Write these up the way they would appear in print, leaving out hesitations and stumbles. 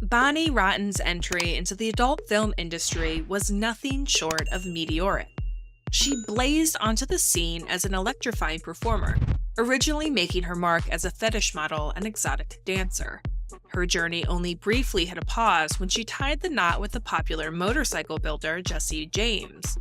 Bonnie Rotten's entry into the adult film industry was nothing short of meteoric. She blazed onto the scene as an electrifying performer, originally making her mark as a fetish model and exotic dancer. Her journey only briefly hit a pause when she tied the knot with the popular motorcycle builder Jesse James.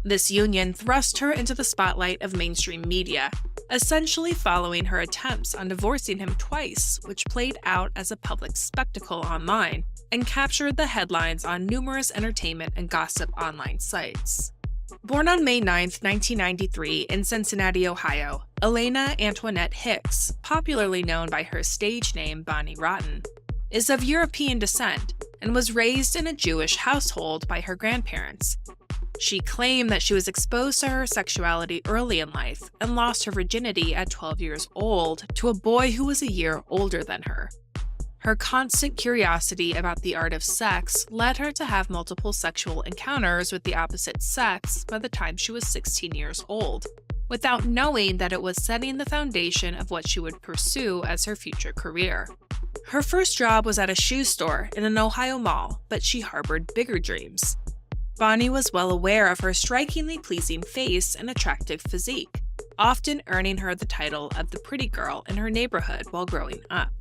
This union thrust her into the spotlight of mainstream media, essentially following her attempts on divorcing him twice, which played out as a public spectacle online and captured the headlines on numerous entertainment and gossip online sites. Born on May 9, 1993 in Cincinnati, Ohio, Alaina Antoinette Hicks, popularly known by her stage name Bonnie Rotten, is of European descent and was raised in a Jewish household by her grandparents. She claimed that she was exposed to her sexuality early in life and lost her virginity at 12 years old to a boy who was a year older than her. Her constant curiosity about the art of sex led her to have multiple sexual encounters with the opposite sex by the time she was 16 years old, without knowing that it was setting the foundation of what she would pursue as her future career. Her first job was at a shoe store in an Ohio mall, but she harbored bigger dreams. Bonnie was well aware of her strikingly pleasing face and attractive physique, often earning her the title of the pretty girl in her neighborhood while growing up.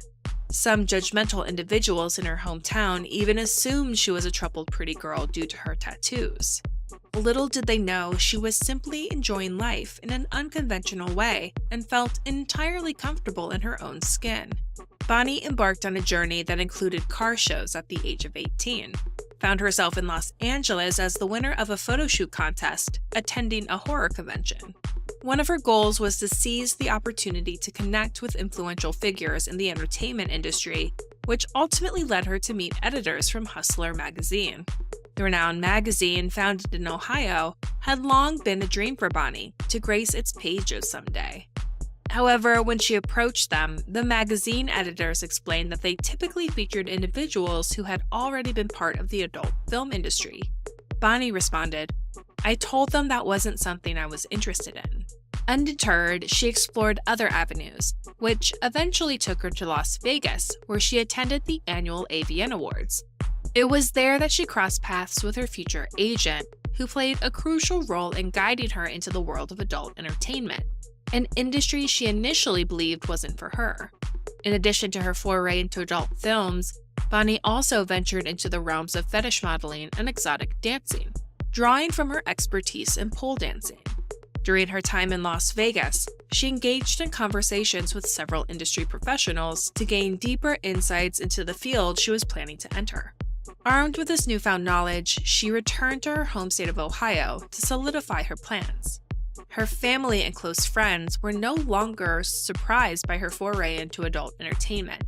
Some judgmental individuals in her hometown even assumed she was a troubled pretty girl due to her tattoos. Little did they know she was simply enjoying life in an unconventional way and felt entirely comfortable in her own skin. Bonnie embarked on a journey that included car shows at the age of 18, found herself in Los Angeles as the winner of a photo shoot contest, attending a horror convention. One of her goals was to seize the opportunity to connect with influential figures in the entertainment industry, which ultimately led her to meet editors from Hustler magazine. The renowned magazine, founded in Ohio, had long been a dream for Bonnie to grace its pages someday. However, when she approached them, the magazine editors explained that they typically featured individuals who had already been part of the adult film industry. Bonnie responded, "I told them that wasn't something I was interested in." Undeterred, she explored other avenues, which eventually took her to Las Vegas, where she attended the annual AVN Awards. It was there that she crossed paths with her future agent, who played a crucial role in guiding her into the world of adult entertainment, an industry she initially believed wasn't for her. In addition to her foray into adult films, Bonnie also ventured into the realms of fetish modeling and exotic dancing, drawing from her expertise in pole dancing. During her time in Las Vegas, she engaged in conversations with several industry professionals to gain deeper insights into the field she was planning to enter. Armed with this newfound knowledge, she returned to her home state of Ohio to solidify her plans. Her family and close friends were no longer surprised by her foray into adult entertainment,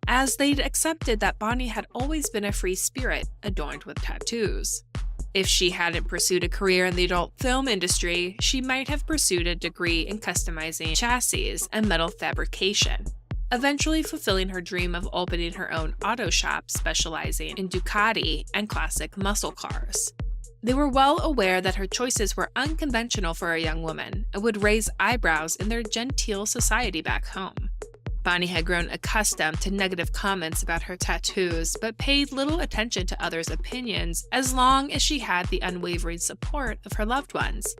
as they'd accepted that Bonnie had always been a free spirit adorned with tattoos. If she hadn't pursued a career in the adult film industry, she might have pursued a degree in customizing chassis and metal fabrication, eventually fulfilling her dream of opening her own auto shop specializing in Ducati and classic muscle cars. They were well aware that her choices were unconventional for a young woman and would raise eyebrows in their genteel society back home. Bonnie had grown accustomed to negative comments about her tattoos, but paid little attention to others' opinions as long as she had the unwavering support of her loved ones.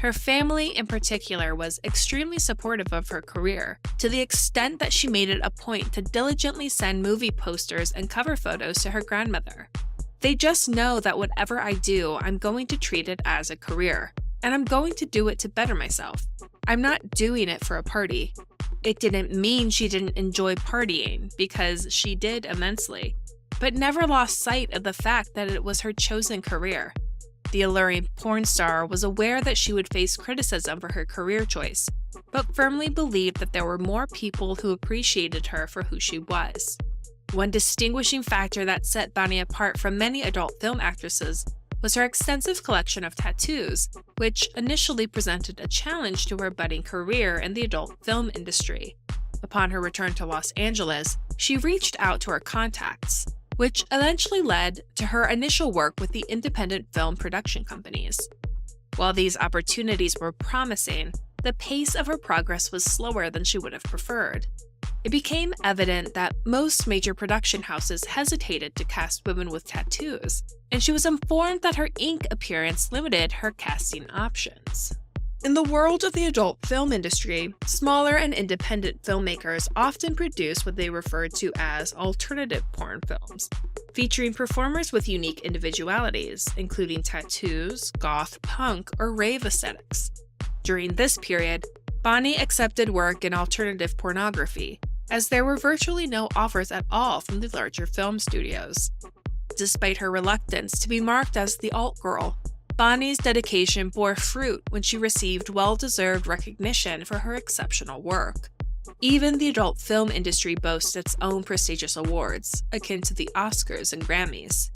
Her family in particular was extremely supportive of her career, to the extent that she made it a point to diligently send movie posters and cover photos to her grandmother. "They just know that whatever I do, I'm going to treat it as a career, and I'm going to do it to better myself. I'm not doing it for a party." It didn't mean she didn't enjoy partying, because she did immensely, but never lost sight of the fact that it was her chosen career. The alluring porn star was aware that she would face criticism for her career choice, but firmly believed that there were more people who appreciated her for who she was. One distinguishing factor that set Bonnie apart from many adult film actresses was her extensive collection of tattoos, which initially presented a challenge to her budding career in the adult film industry. Upon her return to Los Angeles, she reached out to her contacts, which eventually led to her initial work with the independent film production companies. While these opportunities were promising, the pace of her progress was slower than she would have preferred. it became evident that most major production houses hesitated to cast women with tattoos, and she was informed that her ink appearance limited her casting options. In the world of the adult film industry, smaller and independent filmmakers often produce what they refer to as alternative porn films, featuring performers with unique individualities, including tattoos, goth, punk, or rave aesthetics. During this period, Bonnie accepted work in alternative pornography, as there were virtually no offers at all from the larger film studios. Despite her reluctance to be marked as the alt girl, Bonnie's dedication bore fruit when she received well-deserved recognition for her exceptional work. Even the adult film industry boasts its own prestigious awards, akin to the Oscars and Grammys.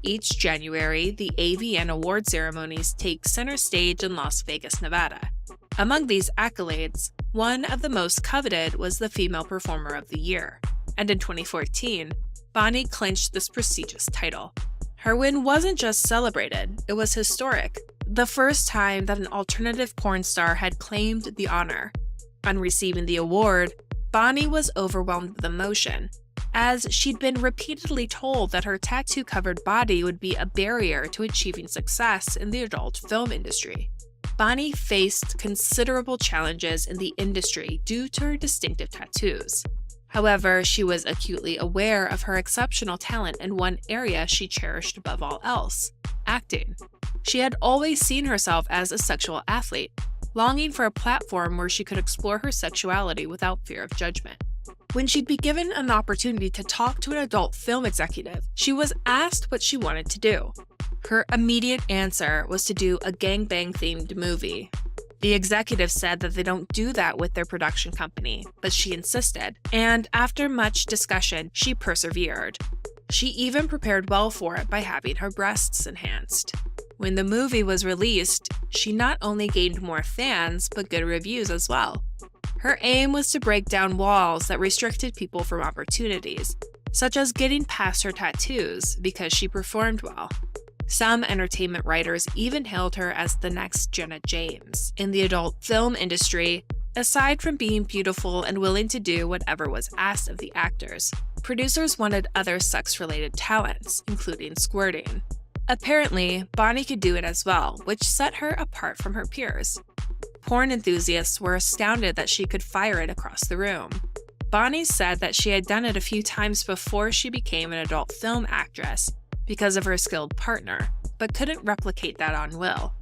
Each January, the AVN Award ceremonies take center stage in Las Vegas, Nevada. Among these accolades, one of the most coveted was the Female Performer of the Year, and in 2014, Bonnie clinched this prestigious title. Her win wasn't just celebrated, it was historic, the first time that an alternative porn star had claimed the honor. On receiving the award, Bonnie was overwhelmed with emotion, as she'd been repeatedly told that her tattoo-covered body would be a barrier to achieving success in the adult film industry. Bonnie faced considerable challenges in the industry due to her distinctive tattoos. However, she was acutely aware of her exceptional talent in one area she cherished above all else: acting. She had always seen herself as a sexual athlete, longing for a platform where she could explore her sexuality without fear of judgment. When she'd be given an opportunity to talk to an adult film executive, she was asked what she wanted to do. Her immediate answer was to do a gangbang-themed movie. The executive said that they don't do that with their production company, but she insisted, and after much discussion, she persevered. She even prepared well for it by having her breasts enhanced. When the movie was released, she not only gained more fans, but good reviews as well. Her aim was to break down walls that restricted people from opportunities, such as getting past her tattoos because she performed well. Some entertainment writers even hailed her as the next Jenna James. In the adult film industry, aside from being beautiful and willing to do whatever was asked of the actors, producers wanted other sex-related talents, including squirting. Apparently, Bonnie could do it as well, which set her apart from her peers. Porn enthusiasts were astounded that she could fire it across the room. Bonnie said that she had done it a few times before she became an adult film actress, because of her skilled partner, but couldn't replicate that on Will.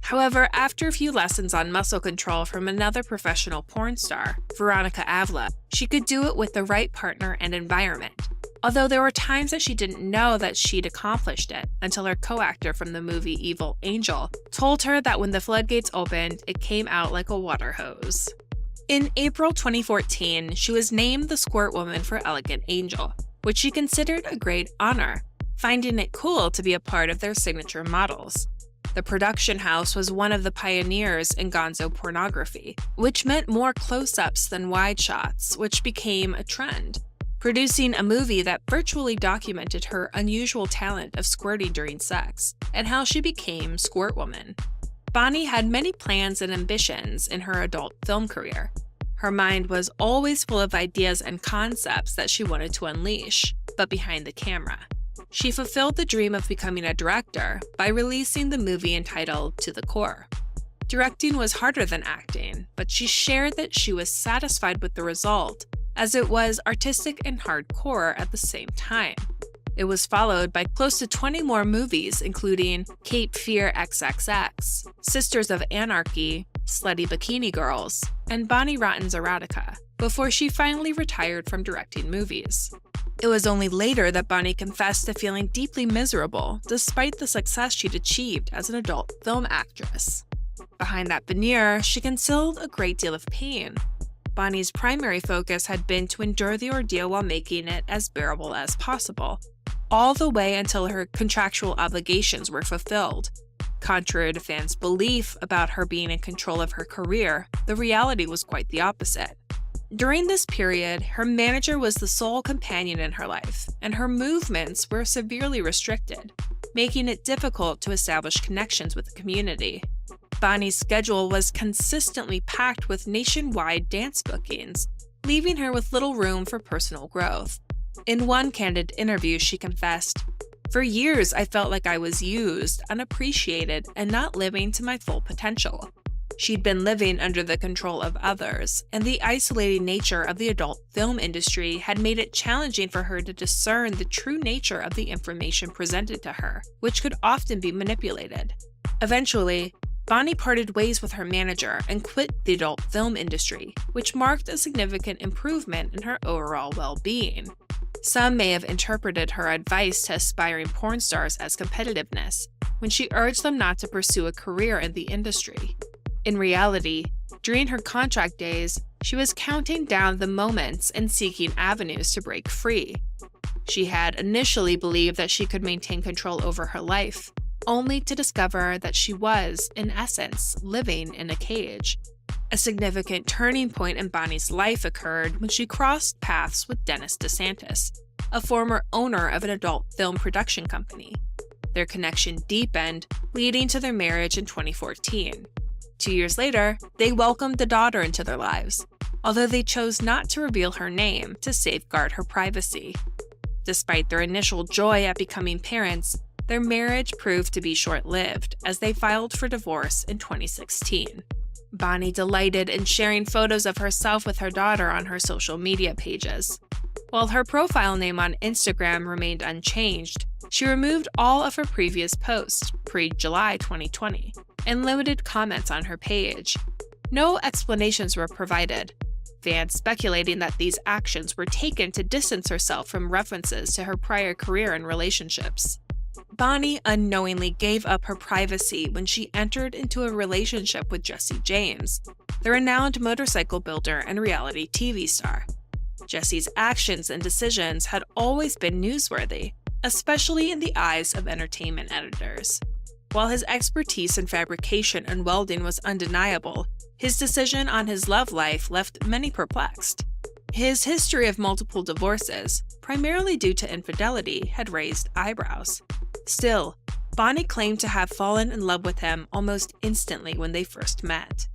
However, after a few lessons on muscle control from another professional porn star, Veronica Avila, she could do it with the right partner and environment. Although there were times that she didn't know that she'd accomplished it until her co-actor from the movie Evil Angel told her that when the floodgates opened, it came out like a water hose. In April 2014, she was named the Squirt Woman for Elegant Angel, which she considered a great honor, finding it cool to be a part of their signature models. The production house was one of the pioneers in gonzo pornography, which meant more close-ups than wide shots, which became a trend, producing a movie that virtually documented her unusual talent of squirting during sex, and how she became Squirt Woman. Bonnie had many plans and ambitions in her adult film career. Her mind was always full of ideas and concepts that she wanted to unleash, but behind the camera. She fulfilled the dream of becoming a director by releasing the movie entitled To the Core. Directing was harder than acting, but she shared that she was satisfied with the result, as it was artistic and hardcore at the same time. It was followed by close to 20 more movies, including Cape Fear XXX, Sisters of Anarchy, Slutty Bikini Girls, and Bonnie Rotten's Erotica, before she finally retired from directing movies. It was only later that Bonnie confessed to feeling deeply miserable despite the success she'd achieved as an adult film actress. Behind that veneer, she concealed a great deal of pain. Bonnie's primary focus had been to endure the ordeal while making it as bearable as possible, all the way until her contractual obligations were fulfilled. Contrary to fans' belief about her being in control of her career, the reality was quite the opposite. During this period, her manager was the sole companion in her life, and her movements were severely restricted, making it difficult to establish connections with the community. Bonnie's schedule was consistently packed with nationwide dance bookings, leaving her with little room for personal growth. In one candid interview, she confessed, "For years, I felt like I was used, unappreciated, and not living to my full potential." She'd been living under the control of others, and the isolating nature of the adult film industry had made it challenging for her to discern the true nature of the information presented to her, which could often be manipulated. Eventually, Bonnie parted ways with her manager and quit the adult film industry, which marked a significant improvement in her overall well-being. Some may have interpreted her advice to aspiring porn stars as competitiveness, when she urged them not to pursue a career in the industry. In reality, during her contract days, she was counting down the moments and seeking avenues to break free. She had initially believed that she could maintain control over her life, only to discover that she was, in essence, living in a cage. A significant turning point in Bonnie's life occurred when she crossed paths with Dennis DeSantis, a former owner of an adult film production company. Their connection deepened, leading to their marriage in 2014. 2 years later, they welcomed a daughter into their lives, although they chose not to reveal her name to safeguard her privacy. Despite their initial joy at becoming parents, their marriage proved to be short-lived as they filed for divorce in 2016. Bonnie delighted in sharing photos of herself with her daughter on her social media pages. While her profile name on Instagram remained unchanged, she removed all of her previous posts pre-July 2020 and limited comments on her page. No explanations were provided, fans speculating that these actions were taken to distance herself from references to her prior career and relationships. Bonnie unknowingly gave up her privacy when she entered into a relationship with Jesse James, the renowned motorcycle builder and reality TV star. Jesse's actions and decisions had always been newsworthy, especially in the eyes of entertainment editors. While his expertise in fabrication and welding was undeniable, his decision on his love life left many perplexed. His history of multiple divorces, primarily due to infidelity, had raised eyebrows. Still, Bonnie claimed to have fallen in love with him almost instantly when they first met.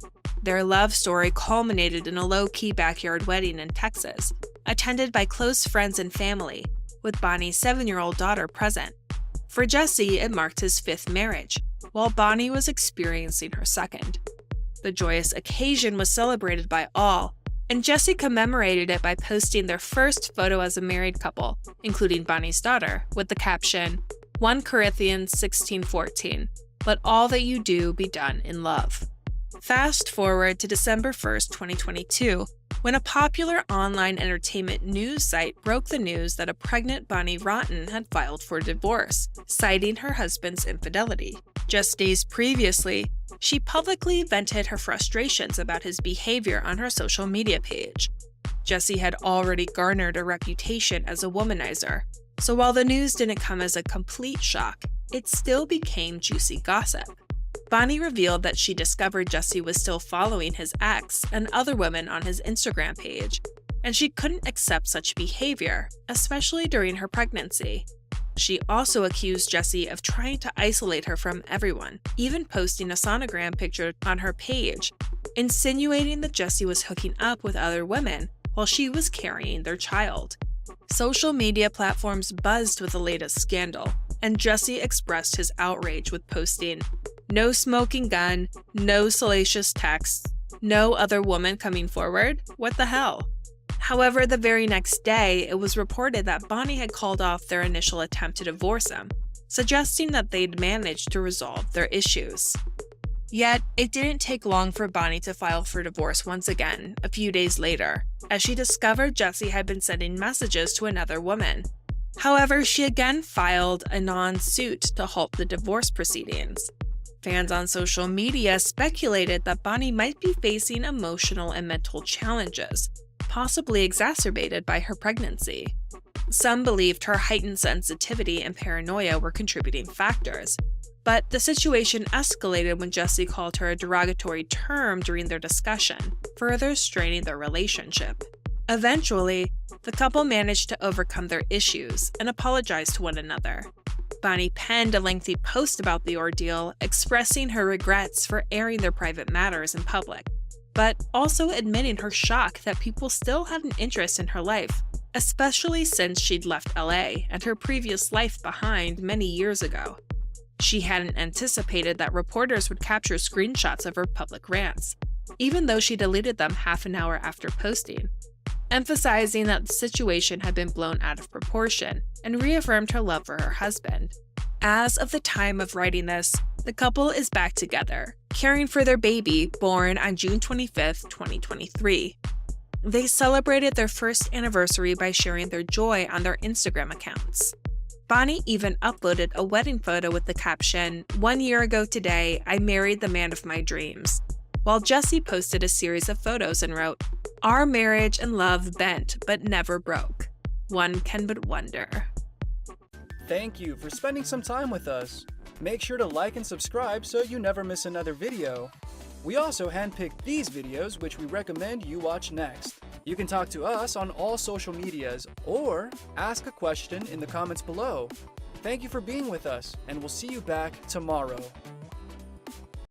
Their love story culminated in a low-key backyard wedding in Texas, attended by close friends and family, with Bonnie's 7-year-old daughter present. For Jesse, it marked his 5th marriage, while Bonnie was experiencing her 2nd. The joyous occasion was celebrated by all, and Jesse commemorated it by posting their first photo as a married couple, including Bonnie's daughter, with the caption, 1 Corinthians 16:14, "Let all that you do be done in love." Fast forward to December 1st, 2022, when a popular online entertainment news site broke the news that a pregnant Bonnie Rotten had filed for divorce, citing her husband's infidelity. Just days previously, she publicly vented her frustrations about his behavior on her social media page. Jesse had already garnered a reputation as a womanizer, so while the news didn't come as a complete shock, it still became juicy gossip. Bonnie revealed that she discovered Jesse was still following his ex and other women on his Instagram page, and she couldn't accept such behavior, especially during her pregnancy. She also accused Jesse of trying to isolate her from everyone, even posting a sonogram picture on her page, insinuating that Jesse was hooking up with other women while she was carrying their child. Social media platforms buzzed with the latest scandal, and Jesse expressed his outrage with posting, "No smoking gun, no salacious texts, no other woman coming forward? What the hell?" However, the very next day, it was reported that Bonnie had called off their initial attempt to divorce him, suggesting that they'd managed to resolve their issues. Yet, it didn't take long for Bonnie to file for divorce once again, a few days later, as she discovered Jesse had been sending messages to another woman. However, she again filed a non-suit to halt the divorce proceedings. Fans on social media speculated that Bonnie might be facing emotional and mental challenges, possibly exacerbated by her pregnancy. Some believed her heightened sensitivity and paranoia were contributing factors, but the situation escalated when Jesse called her a derogatory term during their discussion, further straining their relationship. Eventually, the couple managed to overcome their issues and apologize to one another. Bonnie penned a lengthy post about the ordeal, expressing her regrets for airing their private matters in public. but also admitting her shock that people still had an interest in her life, especially since she'd left LA and her previous life behind many years ago. She hadn't anticipated that reporters would capture screenshots of her public rants, even though she deleted them half an hour after posting, emphasizing that the situation had been blown out of proportion and reaffirmed her love for her husband. As of the time of writing this, the couple is back together, caring for their baby born on June 25, 2023. They celebrated their first anniversary by sharing their joy on their Instagram accounts. Bonnie even uploaded a wedding photo with the caption, "1 year ago today, I married the man of my dreams," while Jessie posted a series of photos and wrote, "Our marriage and love bent but never broke. One can but wonder." Thank you for spending some time with us. Make sure to like and subscribe so you never miss another video. We also handpicked these videos which we recommend you watch next. You can talk to us on all social medias or ask a question in the comments below. Thank you for being with us, and we'll see you back tomorrow.